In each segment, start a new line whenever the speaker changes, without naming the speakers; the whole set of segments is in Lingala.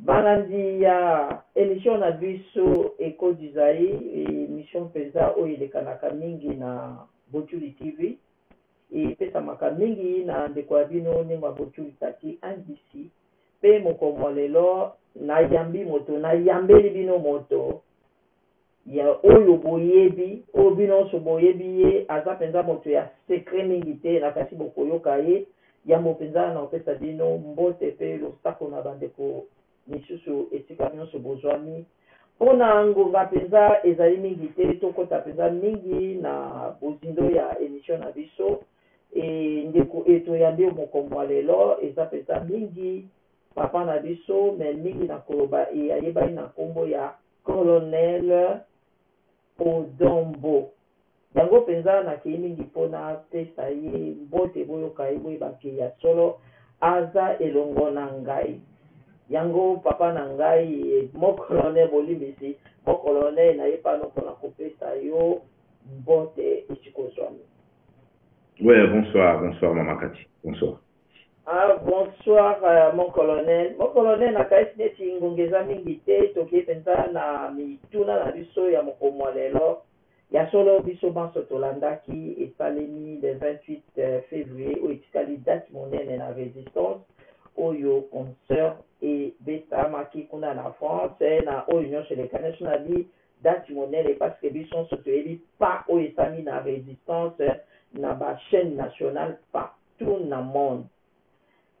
Balandi ya émission na biso Eco Dizai, émission peza o ile kanaka mingi na Botuli TV. Et pesa makamingi na ndeko ya bino ndenge Botuli tati andisi. Pe mokomo lelo na yambi moto na yambeli bino moto. Ya oyo boyebi, o bino so boyebi ye aza penza moto ya secret mingi te na kasi bokoyoka ye. Yambo penza na opesa bino mbote pe lostako na bandeko misusu esika nyonso bozwami mpona ngonga penza ezali mingi te tokota penza mingi na bozindo ya émission na biso ndeko etoyambi mokombo ya lelo eza penza mingi papa na biso me mingi na koloba ayebani na nkombo ya colonel Odombo yango penza nakei mingi mpona pesa ye mbote boyoka ye boyebake ya solo aza elongo na ngai yango papa na ngai mo colonel bolimbisi mo colonel na ye pano mpona kopesa yo mbote esikozwami.
Ouais, bonsoir Mama Kati, bonsoir.
Ah, bonsoir mon colonel. Mon colonel nakaisi neti ngongeza mingi te toki penza na mituna na biso ya mokomo lelo ya solo biso banso tolandaki esalemi le 28 février oyo etikali date monene na résistance oyo concert ebetamaki kuna na France na oyo nyonso elekani na bi date monene parce que biso nyonso toyebi pa oyo esami na résistance na bachaîne nationale partout na monde.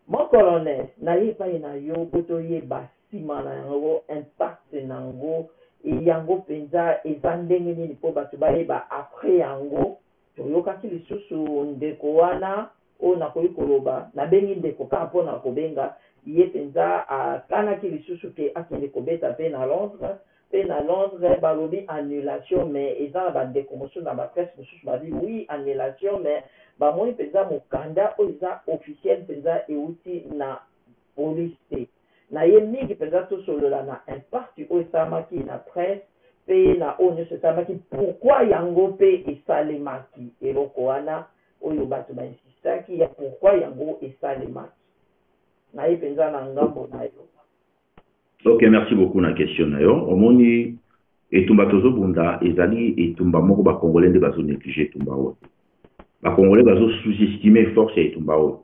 Mon colonel nayebai na yo po toyeba nsima na yango impact na yango yango penza eza ndenge nini mpo bato bayeba après yango toyokaki lisusu ndeko wana oyo nakoki koloba nabengi ndeko kaka mpona kobenga ye penza akanaki lisusu ke akende kobeta mpe na Londres balobi annulation mais eza na bandeko mosusu na bapresse mosusu babi oui annulation mais bamoni penza mokanda oyo eza officiel penza euti na police te na ye mingi penza tosolola na impact oyo esalamaki na presse mpe na oyo nyonso esalamaki pourquoi yango mpe esalemaki eloko wana oyo bato bainsistaki ya pourquoi yango esalemaki na ye penza na ngambo na yo.
Ok, merci beaucoup na question na yo. Omoni etumba tozobunda ezali etumba moko bakongolais nde bazo néglige etumba oyo. Bakongolais bazo sous-estimer force ya etumba oyo.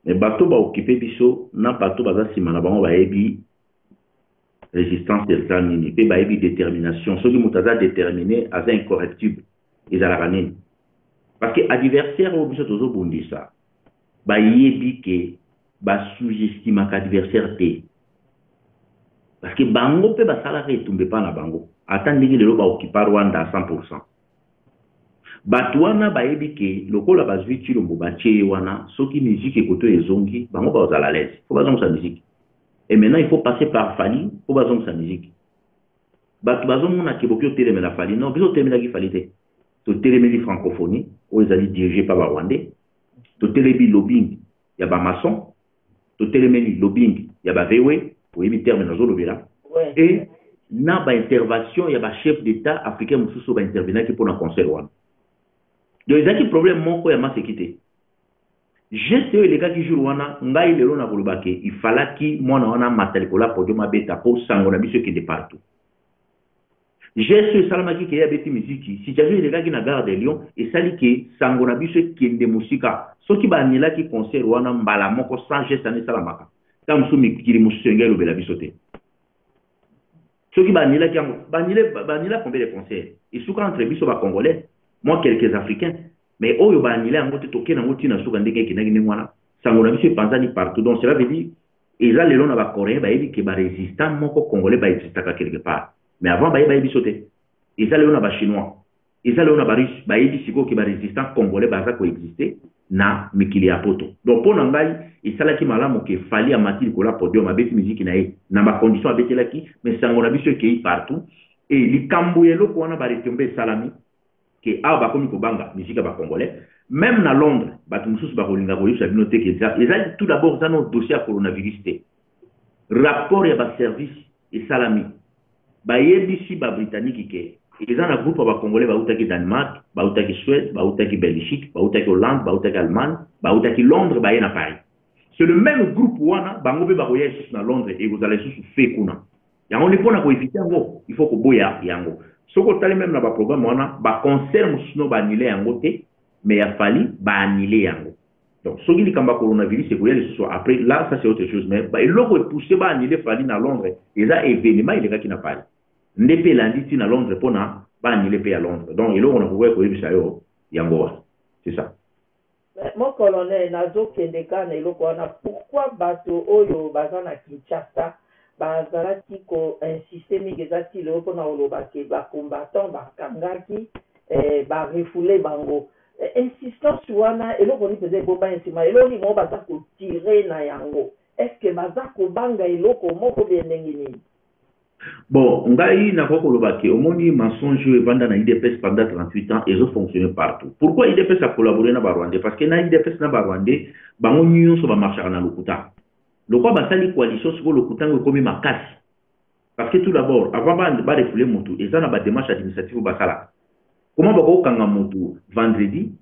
Mais bato baokipe biso na bato baza nsima na bango bayebi résistance eza nini mpe bayebi détermination soki moto aza déterminé aza incorrectible ezalaka nini parce que adversaire oyo biso tozobundisa bayebi ke basous-estimaka adversaire te parce que bango mpe basalaka etumba epa na bango ata ndenge lelo baokipa Rwanda à 100%. Bato wana bayebi ke lokola bazwi Tshilombo batie wana soki musique ekoto ezongi bango bazala à l'aise faut bazonga sa musique et maintenant il faut passer par Fali faut bazonga sa musique bato bazomona ke boki otelemela Fali non biso otelemela ki Fali te totelemeli francophonie oyo ezali dirigé par barwandais totelemi lobbying ya bamason totelemeli lobbying ya bavewe oyebi terme nazolobela et na baintervention ya bachef d'état africain mosusu baintervenaki mpona concert wana. Donc ezaki problème moko ya maseki te geste oyo elekaki jour wana ngai lelo na koloba ke ifalaki mwana wana amata likolo ya podium abeta mpo sango na biso ekende partout. Geste oyo esalamaki ke ye abeti miziki situation elekaki na gare de Lyon esali ke sango na biso ekende mosika soki baanelaki concert wana mbala moko sans geste wana esalamaka ta mosusu mikili mosusu engai elobela biso te soki baanelaki yango banela combien de concert esuka entre biso bacongolais moi quelques africains mais oyo baanela yango te toke nango ntina suka ndenge ekendaki ndenge wana sango na biso epanzani partout donc cela veut dire eza lelo na bacoréen bayebi ke barésistant moko congolais baexistaka quelque part mais avant bayebi biso te eza lelo na bachinois eza lelo na barusse bayebi sikoyo ke barésistant congolais baza koexiste na mikili ya poto donc mpo na ngai esalaki malamu ke Fali amati likolo ya podium abeti miziki na ye na bacondition abetelaki mais sango na biso ekei partout et likambo ya eloko wana baretombe esalami ke awa bakomi kobanga miziki ya bacongolais même na Londres bato mosusu bakolinga koyebisa bino te ke ezali tout d'abord eza no dossier ya coronavirus te rapport ya baservice esalami bayebisi babritannique ke eza na groupe ya bacongolais bautaki Danemark bautaki Suède bautaki Belgique bautaki Hollande bautaki Allemagne bautaki Londres baye na Paris c'est le même groupe wana bango be bakoya sous na Londres et vous allez sous fait kuna yango ne pona ko éviter yango il faut ko boya yango soko tali même na ba programme wana ba concert musuno ba annuler yango te mais ya fali ba annuler yango donc soki likamba coronavirus c'est koya les soit après là ça c'est autre chose mais ba eloko e pousser ba annuler fali na Londres et ça événement il est qui na Paris ndepe landi ti na Londres pona ba annuler pe à Londres donc eloko na ko yebisa yo yango c'est ça.
Mon colonel Nazo Kendeka eloko wana pourquoi bato oyo baza na Kinshasa bazalaki ko insister mingi ezati lelo mpona oloba ke bacombattant bakangaki barefoule bango insistance wana eloko ni mpenza eboba nsima eloko ni mo baza kotire na yango est ce que baza kobanga eloko moko bie ndenge nini.
Bon, ngai na koloba ke omoni mensonge evanda na IDPS pendant 38 ans et ils ont fonctionné partout. Pourquoi IDPS a collaboré na Rwandais? Parce que na IDPS na Rwandais bango nyonso ba marchera na lokuta. Lokwa basali coalition sur lokuta ngo komi makasi. Parce que tout d'abord, avant ba refouler mutu, ils ont ba démarche administrative basala. Comment ba ko kanga mutu vendredi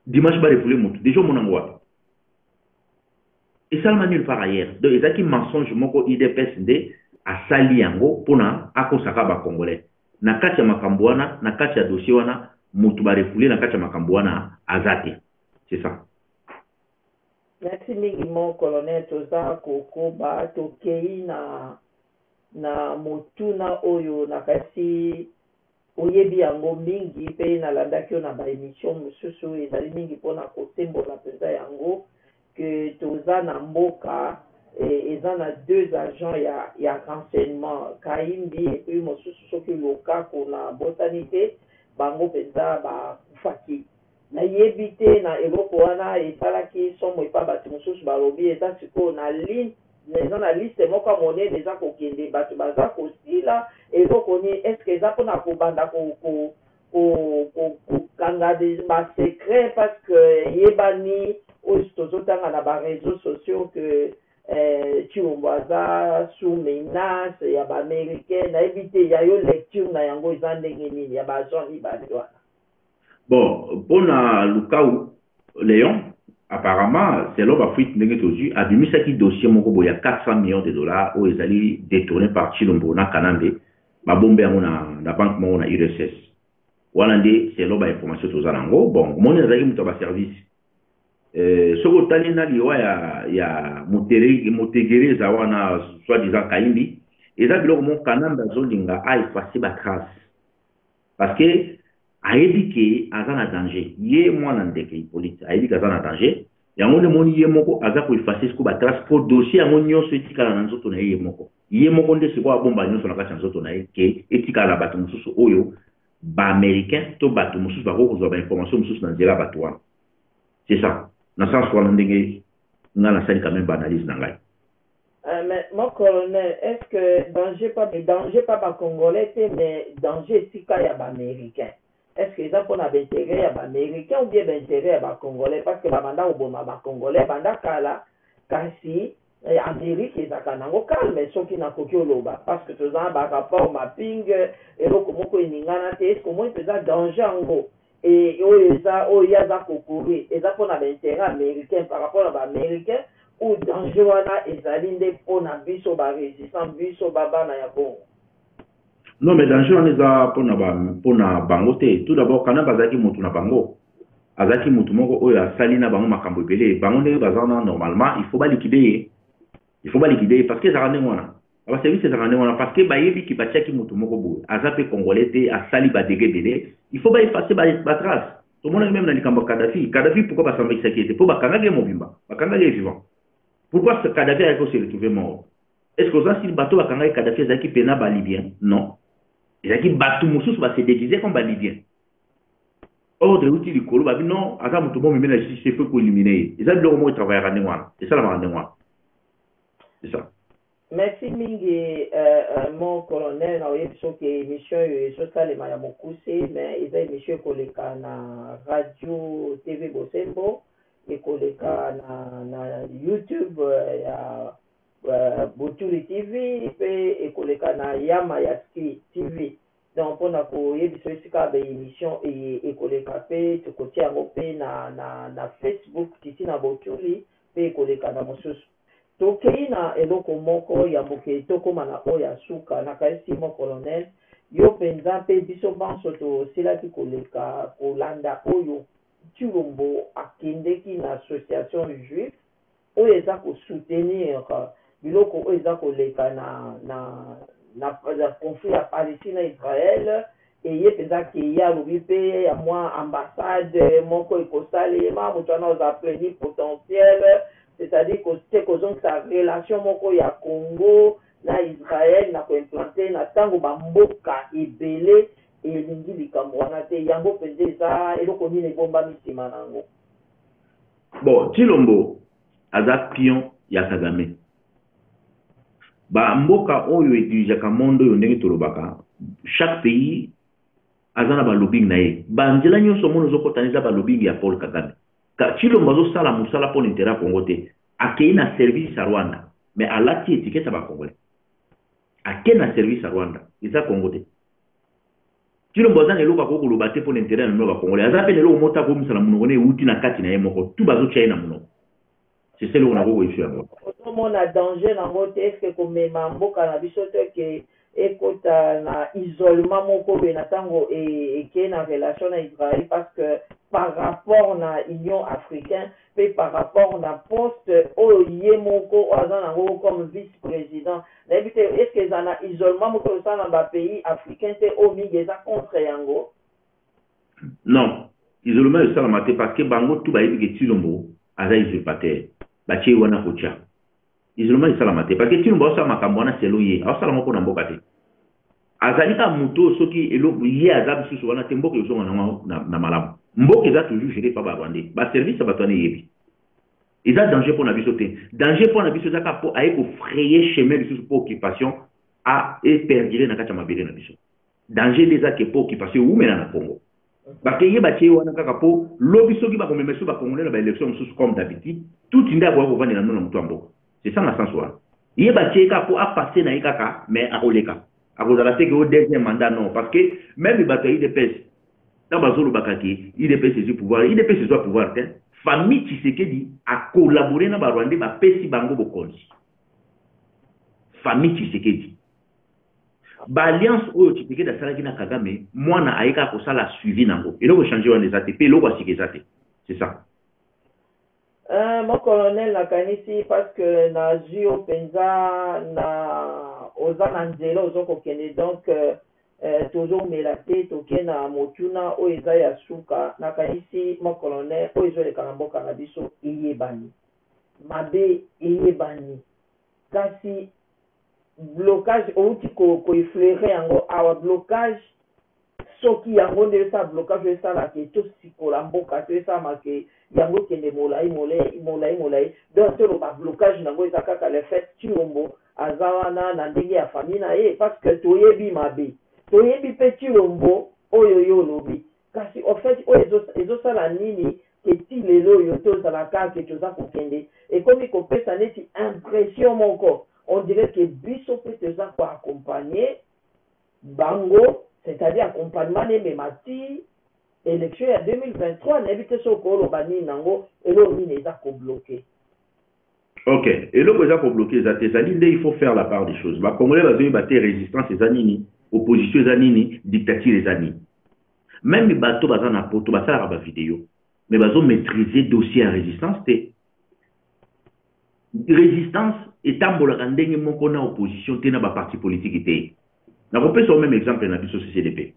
dimanche ba refouler mutu déjà mon angwa. Et ça le nulle part ailleurs. Donc ils ont qui mensonge moko IDPS de a sali yango pona akosaka ba congolais na kati ya makambo wana na kati ya dossier wana mutu ba refouler na kati ya makambo wana azate c'est ça.
Merci mingi mon colonel toza kokoba tokei na motuna oyo na kasi oyebi yango mingi pe na landaki na ba émission mususu ezali mingi pona kosembola penza yango que toza na mboka et ils en a deux agents il y a renseignement Kaimbi et puis mon soki loka kona botanité bango penza ba kufaki na yebite na eloko wana esalaki somo epa bato mosusu balobi eza sikoyo na ligne eza na liste moko monene eza kokende bato baza kosila eloko ni est ce que eza mpona kobanda kokanga basecret parce que yebani oyo tozotanga na baréseaux sociaux que Chilombo aza sous menace ya ba américain na ebite ya yo lecture na yango eza ndenge nini ya ba agent libane wana.
Bon pona Lukau Léon apparemment c'est l'homme Afrique ndenge tozu abimisaki dossier moko boya 400 millions de dollars oyo ezali détourné par Chilombo na Kanambe babombe yango na banque moko na URSS wana nde c'est l'homme information toza nango bon moni ezalaki mutu ba service soko tali na liwa ya motegere za wana soi-disant Kaimbi eza biloko mo Kanambe azolinga a effacer ba trace parce que ayebi ke aza na danger ye mwana ndeke Hippolyte ayebi ke aza na danger yango nde moni ye moko aza ko effacer siko ba trace pour dossier yango nyonso etikala na nzoto na ye moko nde siko abomba nyonso na kati ya nzoto na ye ke etikala na bato mosusu oyo ba américain to bato mosusu bakokozwa ba information mosusu na nzela bato wana c'est ça. Na sens wana ndenge nga na sali quand même analyse na ngai.
Mais mon colonel, est-ce que danger pas ba congolais mais danger sika ya ba américain? Est-ce que ça pour na intérêt ya ba américain ou bien intérêt ya ba congolais parce que ba banda oboma ba congolais banda kala kasi Amérique ezaka nango calme soki na koki oloba parce que toza ba rapport mapping eloko moko eningana te est-ce que moi peza danger yango et oyo aza kokourir eza mpona baintérêt américain par rapport à baaméricain ou danger wana ezali nde mpona biso barésistant biso babana ya bongo.
Non mais danger wana eza mpona bango te tout d'abord kana bazalaki motu na bango azalaki motu moko oyo asali na bango makambo ebele bango ndenge baza wana normalement il faut balikider parce que ezaka ndenge wana abaservice ezaka ndenge wana parce que bayebi ki batiaki motu moko boye aza mpe congolais te asali badege ebele il faut baeffacer batrace tomonaki même na likambo ya Kadhafi pourquoi basambakisaki ete mpo bakangaki ye mobimba bakangaki ye vivant pourquoi Kadhafi ayaki ose retrouver mort est ce que oza sili bato bakangaki Kadhafi ezalaki pena balibien non ezalaki bato mosusu base déguise comme balibien ordre euti likolo babi non aza motu mo memi na justice efo koelimine ye eza biloko moko etravaillaka ndenge wana esalamaka ndenge wana c'est ça.
Merci mingi mon colonel na oyebi soki émission oyo ezosalema ya mokuse mais eza émission ekoleka na radio TV Bosembo ekoleka na YouTube ya Botuli TV pe ekoleka na Yama ya TV donc mpona koyebisa esika ba émission ekoleka pe tokotia yango pe na Facebook titi na Botuli pe koleka na mosusu tokei na eloko moko ya boke tokóma na oyo ya suka nakayesi mo colonel yo mpenza mpe biso banso tosilaki koleka kolanda oyo Tshilombo akendeki na association juive oyo eza kosoutenir biloko oyo eza koleka na conflit ya Palestine na Israel eye mpenza keye alobi mpe ya mwa ambassade moko ekosalema moto wana oza pleni potentiel c'est-à-dire te kozongisa relation moko ya Congo na Israel na koimplante na ntango bamboka ebele elingi likambo wana te yango mpenza eza eloko nini ebombami nsima na yango.
Bon, Tshilombo aza pion ya Kagame bamboka oyo edirigaka monde oyo ndenge tolobaka chaque pays aza na balobing na ye banzela nyonso mono ozokotana eza balobing ya Paul Kagame Tshilombo azosala mosala mpo na intérêt ya Congo te akei na service ya Rwanda mais alati étiquette ya bakongolais akei na service ya Rwanda eza Congo te Tshilombo aza na eloko akoki koloba te mpo na intérêt ya mino bakongolais aza mpe na eloko moko akomisala monoko ne euti na kati na ye moko tu bazotya ye na monoko c'est ça eloko nakoki koyesu yango
ozomona danger nango te eske komema mboka na biso te ke ekota na isolement moko boye na ntango ekei na relation na Israël parce que par rapport na Union africaine pe par rapport na poste oyo ye moko aza nango comme vice-président nayebi te eske eza na isolement moko osala na bapays africain te oyo mingi eza contre yango.
Non, isolement esalama te parce que bango tu bayebi ke Tshilombo aza usurpateur batie wana kotya isolement esalama te parce que Tshilombo asala makambo wana selo ye asalama mpo na mboka te azali ka moto soki eloko ye aza bisusu wana te mboka ezonga nango na malamu mboka eza toujours géré par barwandais baservice ya bato wana eyebi eza danger mpo na biso te danger mpo na biso ezaka mpo aye kofraye chemin lisusu mpo occupation eperdire na kati ya mabele na biso danger nde eza ke mpo occupation eumela na Congo bakeye batie wana kaka mpo lobi soki bakomema biso bakongolais na baélection mosusu comme d'habitude tuti nde akoya kovandela no na motu ya mboka c'est ça na sens wana ye batie kaka mpo apase na ye kaka mais akoleka akozala te ke o deuxième mandat non parce que même bato ya UDPS ntango bazolobaka ke UDPS ezwi pouvoir UDPS ezwa pouvoir te famille Tshisekedi akolabore na barwandais bapesi bango bokonzi famille Tshisekedi baalliance oyo Tshisekedi asalaki na Kagame mwana ayeka kosala suivi nango eloko changer wana eza te mpe eloko asika eza te c'est ça.
Mon colonel nakanisi parce que nazwi yo mpenza na oza na nzela ozokokende donc tozomela te toke na motuna oyo eza ya suka nakanisi mon colonel oyo ezoleka na mboka na biso eyebani mabe eyebani kasi blocage outi koefleure yango awa blocage soki yango nde esala blocage oyo esalaka tosikola mboka to esalama ke yango kende molai donc toloba blocage nango eza kaka le fait Tshilombo aza wana na ndenge ya famille na ye parce que toyebi mabe toyebi mpe Tshilombo oyo yo olobi kasi en fait oyo ezosala nini eti lelo oyo tozalaka ke toza kokende ekomi kopesa neti impression moko on dirait que biso mpe toza koaccompagner bango c'est-à-dire accompagnement nemema ti élection ya 2023 nayebi te soki oloba nini nango eloko nini eza kobloke.
Ok, eloko eza kobloke eza te ezali nde il faut faire la part des choses bakongolais bazoyeba te résistance eza nini opposition eza nini dictature eza nini même bato baza na poto basalaka bavideo mais bazomaîtriser dossier ya résistance te résistance etambolaka ndenge moko na opposition te na baparti politique te nakopesa o même exemple na biso CCDP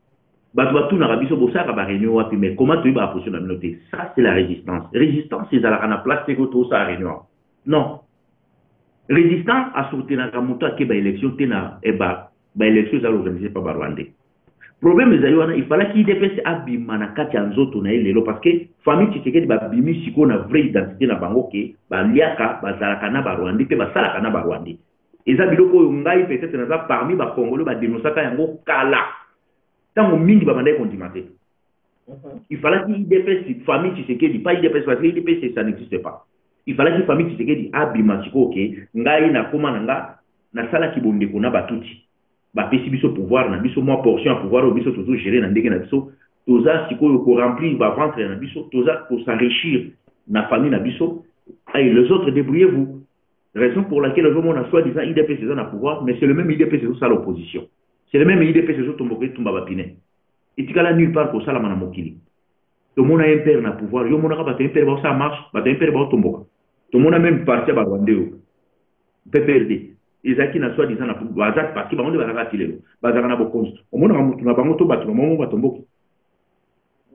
bato batunaka biso bosalaka baréunion wapi mais comment toyeba baposition na bino te ça c'est la résistance ezalaka na place te ko tosala réunion non résistance asoutenaka moto ake baélection te na baélection ezala organisé par barwandais problème ezali wana ifalaki IDPS abima na kati ya nzoto na ye lelo parce que famille Tshisekedi babimi sikoyo na vraie identité na bango ke baliaka bazalaka na barwandais mpe basalaka na barwandais eza biloko oyo ngai peut-être naza parmi bakongolais badenosaka yango kala ntango mingi babandaki kondima te ifalaki IDPS famille Tshisekedi pas IDPS parce que IDPS ça n'existe pas ifalaki famille Tshisekedi abima sikoyo ke ngai nakoma na nga nasalaki bondeko na batuti bapesi biso pouvoir na biso mwa portion ya pouvoir oyo biso tozogere na ndenge na biso toza sikoyo koremplir baventre na biso toza kosenrichir na famille na biso Allez, les autres, débrouillez-vous. Raison pour laquelle le monde a soi-disant IDP, c'est dans le pouvoir, mais c'est le même IDP, c'est ça l'opposition. C'est le même IDP, c'est ça Tomboké, Tombabapine. Et tu as nulle part pour ça, la manamokili. Tout le monde a un père dans le pouvoir. Yo, mon a un père, ça marche, un père, Tomboka. Tout le monde a même parti à Barwandeo. PPRD. Ils n'a soi-disant na bazat parce que ba on va rater bazar na bokonzo omona na bango to bato mo batomboki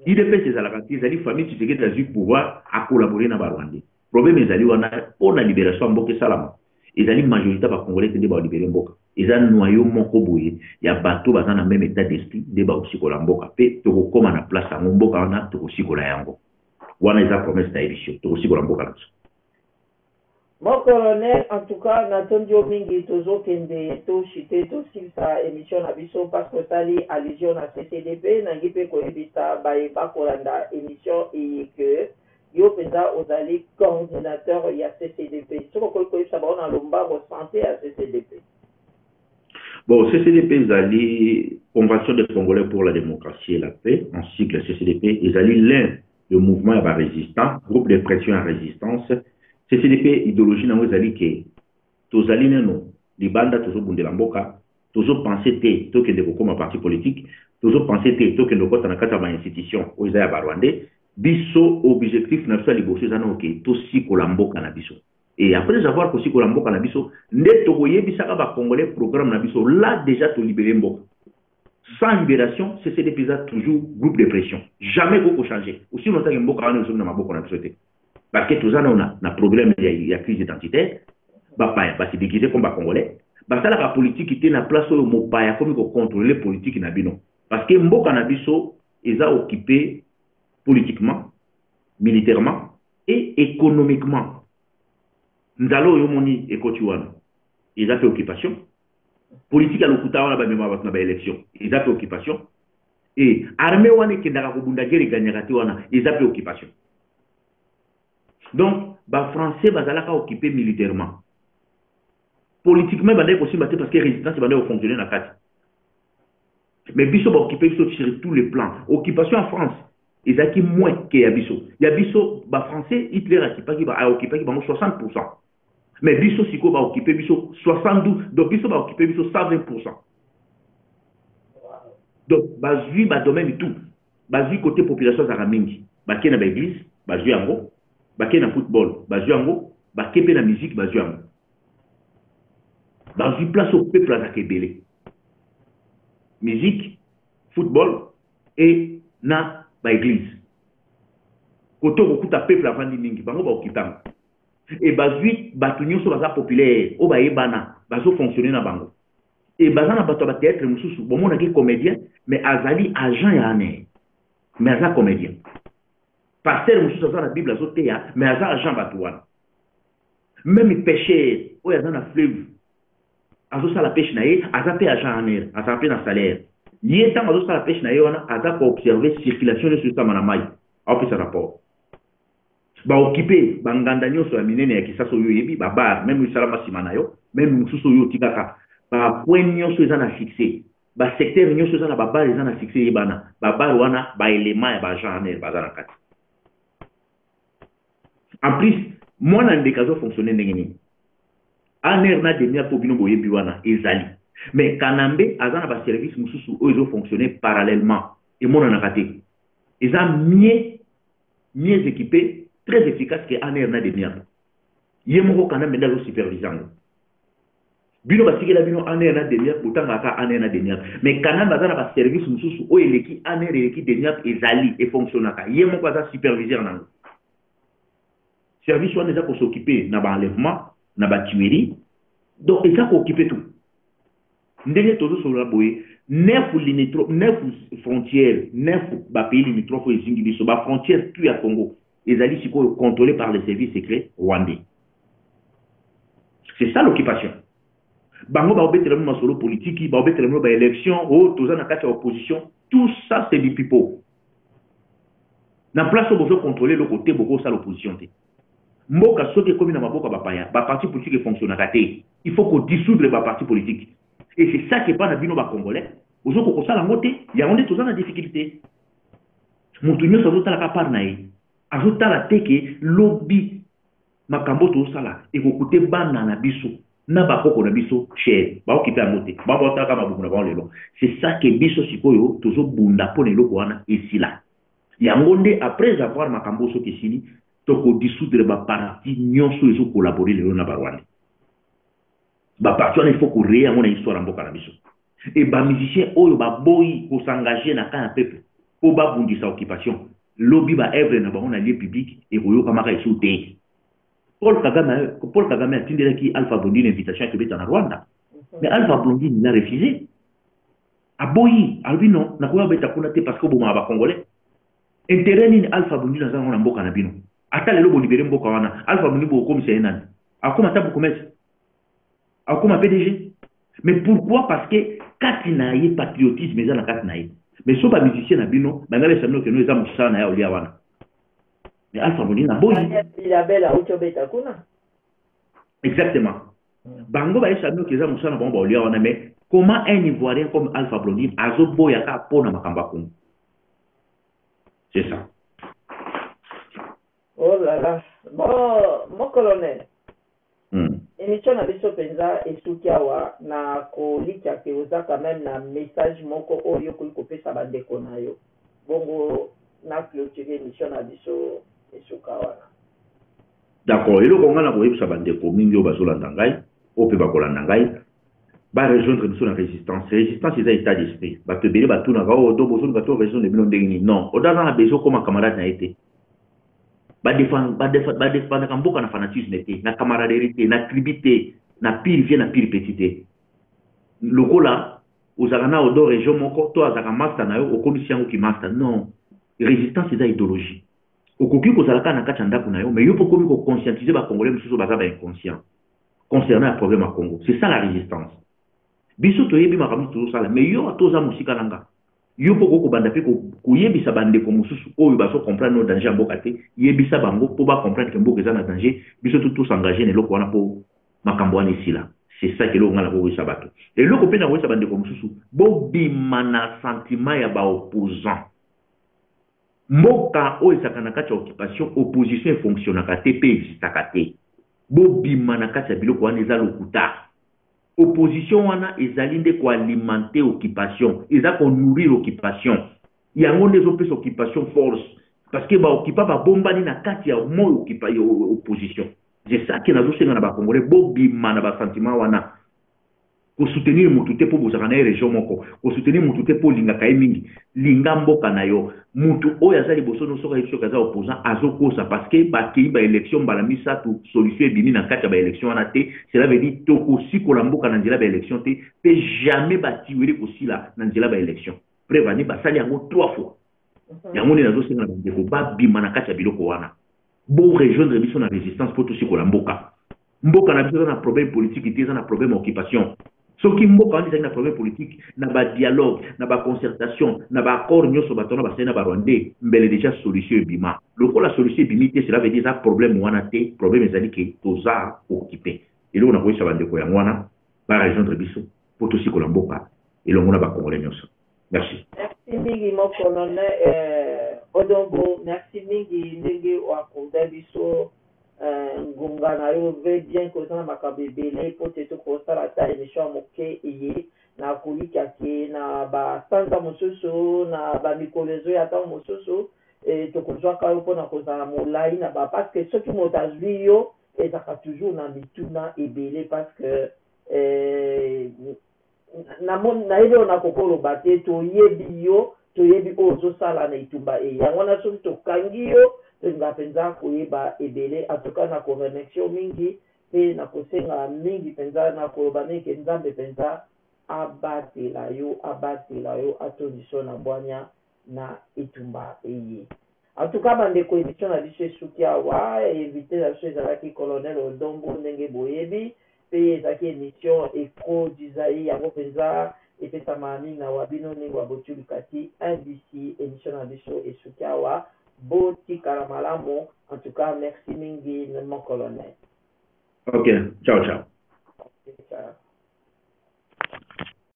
IDP c'est la partie les familles qui se ont pouvoir à collaborer na Rwanda problème les ali wana pour la libération mboke salama les ali majorité ba congolais tende ba libérer mboka ils ont noyau moko boye ya bato bazana même état d'esprit de ba aussi ko la mboka pe to ko koma na place ya mboka wana to ko sikola yango wana eza promesse ta édition to ko sikola mboka.
Mon colonel, en tout cas, Natondio Mingi, Tozo Kende, To Chite, To Silsa, émission Nabiso, parce que Tali, allusion à CCDP, Nangipe Koebita, Baeba Kolanda, émission, et que Yo Penda Ozali, coordinateur, il y a CCDP. Ce qu'on peut savoir, on a l'omba ressenti à CCDP.
Bon, CCDP, Zali, Convention des Congolais pour la démocratie et la paix, en cycle CCDP, ils allaient l'un, le mouvement résistant, groupe de pression à résistance. CCDP idéologie na ngozali ke tozali neno libanda tozo bundela mboka tozo penser te to kende ko koma parti politique tozo penser te to kende ko tana kata ba institution o izaya ba Rwandais biso objectif na sali bosso zana ok to sikola mboka na biso et après avoir ko sikola mboka na biso nde to koyebisa ba congolais programme na biso là déjà to libérer mboka sans libération CCDP a toujours groupe de pression jamais ko changer aussi longtemps que mboka wana na maboko na biso te. Parce que tout ça, on a un problème, il y a crise identitaire. C'est déguisé comme les Congolais. Ça, la politique qui était en place sur le mot paya, comme il faut contrôler la politique. Parce que Mboka Nabiso, ils ont occupé politiquement, militairement et économiquement. Nous allons yomoni et Kotuan. Ils ont fait occupation. Politique à l'Okuta, on a fait élection. Ils ont fait occupation. Et l'armée qui n'a pas gagné, ils ont fait occupation. Donc, les Français sont occupés militairement. Politiquement, ils sont possible parce que la résistance va fonctionner dans la carte. Mais ils sont occupés sur tous les plans. Occupation en France, ils ont moins que Yabiso. Yabiso, les Français, Hitler a occupé 60%. Mais Biso Siko va occuper 72%. Donc, Biso va occuper 120%. Donc, Bazui va domaine de tout. Bazui côté population Zaramingi. Bazui na l'église, Bazui en gros. Baké na football, bazu yango, baké pe na musique, bazu yango. Bazu place au peuple à Kebele. Musique, football et na ba église. Koto kokuta peuple avant di mingi, bango ba okitang. Et bazu batunyo so baza populaire, o ba yebana, bazo fonctionner na bango. Et bazana bato ba théâtre mususu, bon mona ki comédien, mais azali agent ya ane. Mais aza comédien. Pasteur Moussou dans la Bible a sauté, mais à ça, Jean Batouane. Même les pêcheurs, où il y a dans la fleuve, à ça, la pêche naïe, à ça, à Jean Aner, à ça, à salaire. Il y a tant à ça, la pêche naïe, à ça, pour observer la circulation de ce Samanamaï. À fait ce rapport. Bah, occupé, Bangandanyo, sur la mine, qui s'assoit, bah, même le Salama Simanayo, même Moussou Soyo Tikaka, bah, point nyon sur les a fixé. Bah, secteur nyon sur les a, bah, les a fixé, bah, bah, wana, bah, élément, bah, Jean Aner, bah, Zanakat. En plus, moi, dans des cas, fonctionner n'engagé. Aner na demia pour bino boye biwana ezali. Mais Kanambe, azana ba service mususu ils ont fonctionné parallèlement. Et mon en a raté. Ils ont mieux équipé, très efficace que Aner na demia. Yemoko Kanambe dans le supervisant. Bino ba sigela bino Aner na demia, autant ka Aner na demia. Mais Kanambe azana ba service mususu o eleki Aner eleki demia ezali et fonctionnaka. Yemoko azana superviseur nango. Service soit déjà pour s'occuper na ba enlèvement, na ba tuerie. Donc ils ont occupé tout. Ndenge tozo sur la boye, 9 frontières, 9 pays limitrophes et zingi so ba frontières tout à Congo. Ils allaient siko contrôlés par les services secrets rwandais. C'est ça l'occupation. Bango ba obetre mo solo politique, ba obetre mo ba élection, o toza na kati opposition, tout ça c'est du pipeau. Na place où vous contrôler le côté beaucoup ça l'opposition. Mboka soki comme na maboka bapaya, ba parti politique fonctionne à côté. Il faut qu'on dissoudre les partis politiques. Et c'est ça qui est pas na bino ba congolais. Ozo ko ça la moté, il y a on tout ça na difficulté. Mutunyo so zota la kapar nae. Azota la teke lobby makambo tosala ekokute bana na biso na bakoko na biso cher baokipe yango te babotaka mabuku na bango lelo. C'est ça que biso sikoyo tozobunda mpo na eloko wana esila yango nde après avoir makambo soki esili tokodissoudre baparti nyonso ezokolabore lelo na barwanda baparti wana il faut koreye yango na histoire ya mboka na biso e bamusicien oyo baboyi kosengage na ka ya peuple mpo babundisa occupation lobi baevre na bango na lieu public ekoyokamaka esu te. Paul Kagame atindelaki Alpha Blondy une invitation akobeta na Rwanda mais Alpha Blondy il a refusé aboyi alobi non nakoya beta kuna te parce que bomaka bacongolais intérêt nini Alpha Blondy nazango na mboka na bino ata lelo bolibere mboka wana Alpha Blondy bokomisa ye nani akoma ata bokomesa akoma PDG mais pourquoi parce que kati na ye patriotisme eza na kati na ye mais so bamusicien na bino bangala esamino keno eza mosala na ya olia wana mais Alpha Blondy na boyi exactement bango baesamino keza mosala na bango baolia wana mais comment un Ivoirien comme Alpha Blondy azoboyaka mpona makambo ya Congo? C'est ça.
Oh là là. Bon, mon colonel. Émission na biso penza esukiawa na kolika ke oza quand même na message moko oyo kopesa bandeko na yo. Bongo na clôturer émission na biso esukawa.
D'accord. Eloko nga na koyebisa bandeko mingi oyo bazolanda ngai oyo mpe bakolanda ngai barejoindre biso na résistance. Résistance eza état d'esprit. Bato ebele batunaka oyo to bozoluka to rejoindre bino ndenge nini. Non, odaza na besoin koma camarade na ye te. Badefandaka mboka na fanatisme te, na camaraderie te, na tribu te, na pire vie na pire petit te. Lokola ozalaka na odo région moko to azalaka master na yo okomisi yango ki master. Non, résistance eza idéologie. Okoki kozalaka na kati ya ndako na yo mais yo mpo komi koconscientiser bacongolais mosusu baza inconscient concernant le problème à Congo. C'est ça la résistance. Biso toyebi makambo tozosala mais yo atoza mosika nanga yo mpo kokobanda mpe koyebisa bandeko mosusu oyo baso comprendre no danger ya mboka te yebisa bango mpo bacomprendre ke mboka eza na danger biso tosengage na eloko wana mpo makambo wana esila. C'est ça ke eloko nga na kokoyisa bato eloko mpe na koyisa bandeko mosusu bobima na sentiment ya baopposant. Mboka oyo ezalaka na kati ya occupation opposition efonctionnaka te mpe existaka te. Bobima na kati ya biloko wana eza lokuta. Opposition wana ezali nde koalimenter occupation eza konourrir occupation yango nde ezopesa occupation force parce que baokipa babombani na kati ya moi opposition. C'est ça ke nazosenga na bacongolais bobima na basentiment wana kosoutenir mutu te mpo bozalaka na ye région moko kosoutenir mutu te mpo olingaka ye mingi linga mboka na yo mutu oyo aza liboso no soki ayebi soki aza opposant azokosa parce que bakei baélection mbala misato solution ebimi na kati ya baélection wana te. Cela veut dire tokosikola mboka na nzela baélection te mpe jamais batiweli kosila na nzela baélection preuve ani basali yango 3 fois. Yango nde nazosenga na bandeko babima na kati ya biloko wana bo rejoindre biso na résistance mpo tosikola mboka na biso eza na problème politique te eza na problème occupation. Soki mboka wana ezali na problème politique na badialogue na baconcertation na baaccord nyonso bato wana basali na barwandais mbele déjà solution ebima. Lokola solution ebimi te cela veut dire eza problème wana te problème ezali ke toza occupé. Eloko na koyisa bandeko yango wana barejoindre biso mpo tosikola mboka elongo na bacongolais nyonso. Merci.
Merci mingi mon colonel Odongo, merci mingi ndenge wakoda biso ngunga na yo ve bien kozana makambo ebele po te tokosala ata émission moke eye na kolika ke na basanza mosusu na bamikolo ezoya ata mosusu tokozwaka yo mpona kozala molai na parce que soki moto azwi yo ezaka toujours na mituna ebele parce que nayebi oyo nakokoloba te toyebi yo toyebi oyo ozosala na etumba yango wana soki tokangi yo tolinga mpenza koyeba ebele atoka na koremercie mingi mpe na kosenga mingi mpenza na koloba mingi nzambe mpenza abatela yo atondisa na bwanya na etumba eye. En tout cas bandeko émission na biso esuki awa invité na biso ezalaki colonel Odongo ndenge boyebi mpe ezalaki émission Echo d'Isaïe yango mpenza epesama mingi na wabino ndenge wabotulika ti NBC émission na biso esuki awa botikala malamu. En tout cas merci mingi mon colonel.
Ok, ciao ciao.
Okay, ciao.